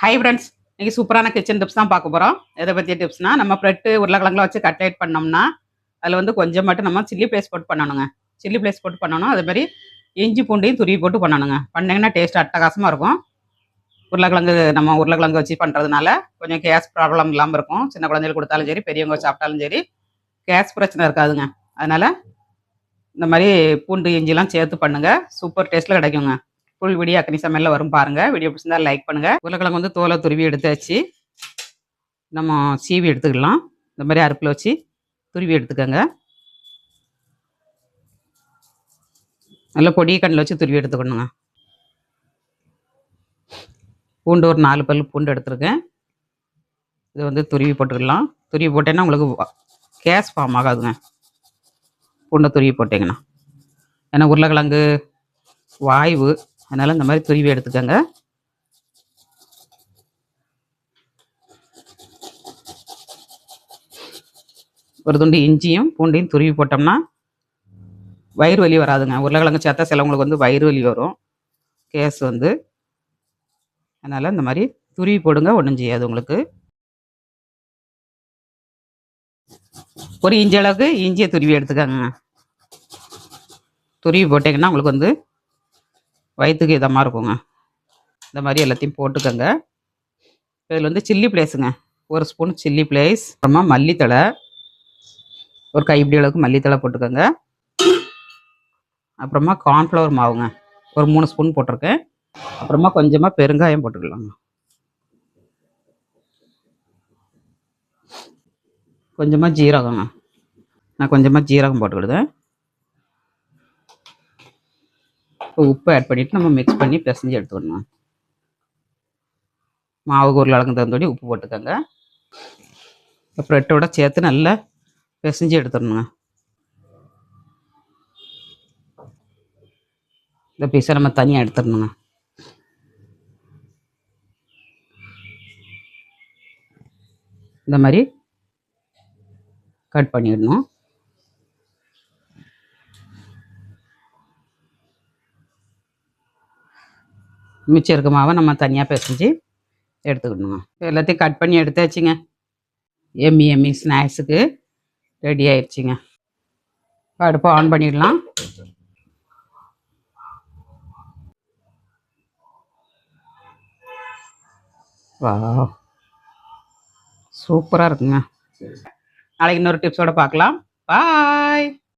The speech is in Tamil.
ஹாய் ஃப்ரெண்ட்ஸ், இன்னைக்கு சூப்பரான கிச்சன் டிப்ஸ் தான் பார்க்க போகிறோம். எதை பற்றிய டிப்ஸ்னா, நம்ம ப்ரெட்டு உருளைக்கிழங்குல வச்சு கட்லெட் பண்ணோம்னா அதில் வந்து கொஞ்சம் மட்டும் நம்ம சில்லி ஃப்ளேக்ஸ் போட்டு பண்ணணுங்க. சில்லி ஃப்ளேக்ஸ் போட்டு பண்ணணும். அதே மாதிரி இஞ்சி பூண்டையும் துருவி போட்டு பண்ணணுங்க. பண்ணிங்கன்னா டேஸ்ட் அட்டகாசமாக இருக்கும். உருளைக்கிழங்கு வச்சு பண்ணுறதுனால கொஞ்சம் கேஸ் ப்ராப்ளம் இல்லாமல் இருக்கும். சின்ன குழந்தைகளுக்கு கொடுத்தாலும் சரி, பெரியவங்க சாப்பிட்டாலும் சரி, கேஸ் பிரச்சனை இருக்காதுங்க. அதனால் இந்த மாதிரி பூண்டு இஞ்சிலாம் சேர்த்து பண்ணுங்கள். சூப்பர் டேஸ்ட்டில் கிடைக்குங்க. ஃபுல் வீடியோ அக்னி சமையலில் வரும் பாருங்கள். வீடியோ பிடிச்சிருந்தா லைக் பண்ணுங்கள். உருளைக்கிழங்கு வந்து தோலை துருவி எடுத்தாச்சு. நம்ம சீவி எடுத்துக்கலாம். இந்த மாதிரி அடுப்பில் வச்சு துருவி எடுத்துக்கோங்க. நல்லா பொடி கண்ணில் வச்சு துருவி எடுத்துக்கணுங்க. பூண்டு ஒரு 4 பல் பூண்டு எடுத்துருக்கேன். இது வந்து துருவி போட்டுக்கலாம். துருவி போட்டேன்னா உங்களுக்கு கேஸ் ஃபார்ம் ஆகாதுங்க, பூண்டை துருவி போட்டிங்கன்னா. ஏன்னா உருளைக்கிழங்கு வாய்வு, அதனால் இந்த மாதிரி துருவி எடுத்துக்கோங்க. ஒரு துண்டு இஞ்சியும் பூண்டையும் துருவி போட்டோம்னா வயிறு வலி வராதுங்க. உருளைக்கிழங்கு சேர்த்தா சிலவங்களுக்கு வந்து வயிறு வலி வரும், கேஸ் வந்து. அதனால் இந்த மாதிரி துருவி போடுங்க, ஒன்றும் செய்யாது உங்களுக்கு. ஒரு இஞ்சி அளவுக்கு இஞ்சியை துருவி எடுத்துக்கோங்க. துருவி போட்டிங்கன்னா உங்களுக்கு வந்து வயிற்றுக்கு இதமாக இருக்குங்க. இந்த மாதிரி எல்லாத்தையும் போட்டுக்கோங்க. இதில் வந்து சில்லி ஃப்ளேக்ஸுங்க, ஒரு ஸ்பூன் சில்லி ஃப்ளேக்ஸ், அப்புறமா மல்லித்தழை ஒரு கைப்பிடி அளவுக்கு மல்லித்தழை போட்டுக்கோங்க. அப்புறமா கார்ன்ஃப்ளவர் மாவுங்க ஒரு 3 ஸ்பூன் போட்டிருக்கேன். அப்புறமா கொஞ்சமாக பெருங்காயம் போட்டுக்கலாங்க. கொஞ்சமாக ஜீரகங்க, நான் கொஞ்சமாக ஜீரகம் போட்டுக்கிடுதேன். உப்பு ஆட் பண்ணிவிட்டு நம்ம மிக்ஸ் பண்ணி பிசைஞ்சு எடுத்துக்கணும். மாவுக்கு உருளைக்கிழங்கு தகுந்தபடி உப்பு போட்டுக்கோங்க. ப்ரெட்டோட சேர்த்து நல்லா பிசைஞ்சு எடுத்துடணுங்க. இந்த பீஸை நம்ம தனியாக எடுத்துடணுங்க. இந்த மாதிரி கட் பண்ணிடணும். மிச்சம் இருக்க மாவை நம்ம தனியாக பிசைஞ்சு எடுத்துக்கணுங்க. எல்லாத்தையும் கட் பண்ணி எடுத்தாச்சுங்க. எம்மி ஸ்நாக்ஸுக்கு ரெடி ஆயிடுச்சுங்க. அடுப்பை ஆன் பண்ணிடலாம். வா, சூப்பராக இருக்குங்க. நாளைக்கு இன்னொரு டிப்ஸோடு பார்க்கலாம். பாய்.